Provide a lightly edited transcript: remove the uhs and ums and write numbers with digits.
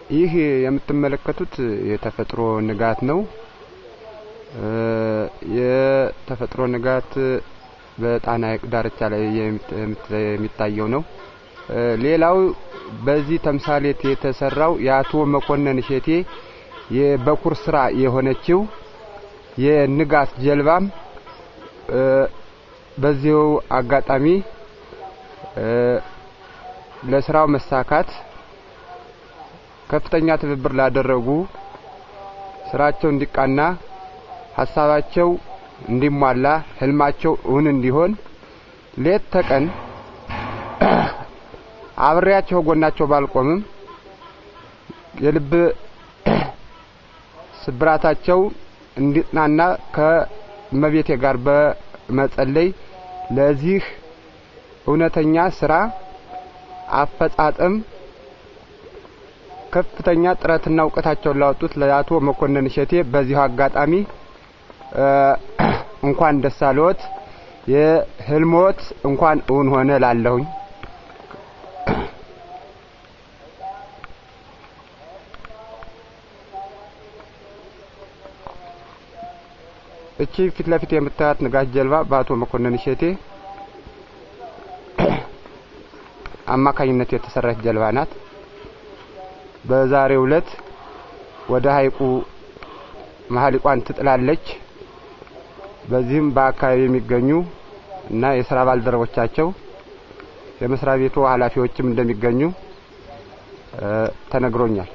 ይህ የምትመለከቱት የተፈጥሮ ንጋት ነው። የተፈጥሮ ንጋት በጣና ሐይቅ ዳርቻ ላይ የሚታየው ነው። ሌላው በዚህ ተምሳሌት የተሰራው የአቶ መኮንን እሸቴ የበኩር ስራ የሆነችው የንጋት ጀልባም በዚሁ አጋጣሚ ለስራው መሳካት ከፍተኛ ትብብር ላደረጉ ስራቸው እንዲቃና ሐሳባቸው እንዲሟላ ህልማቸው እውን እንዲሆን ሌት ተቀን አብሬያቸው ጎናቸው ባልቆምም የልብ ስብራታቸው እንዲጽናና ከመቤቴ ጋር በመጸለይ ለዚህ እውነተኛ ስራ አፈጻጸም ከፍተኛ ጥረትና ዕውቀታቸውን ላወጡት ለአቶ መኮንን እሸቴ በዚሁ አጋጣሚ እንኳን ደስ አለዎት፣ የህልሞት እንኳን እውን ሆነ ላለሁኝ። እቺ ፊት ለፊት የምታያት ንጋት ጀልባ በአቶ መኮንን እሸቴ አማካኝነት የተሰራች ጀልባ ናት። በዛሬው ዕለት ወደ ሐይቁ መሐሊቋን ትጥላለች። በዚህም በአካባቢ የሚገኙ እና የሥራ ባልደረቦቻቸው የመስሪያ ቤቱ ኃላፊዎችም እንደሚገኙ ተነግሮኛል።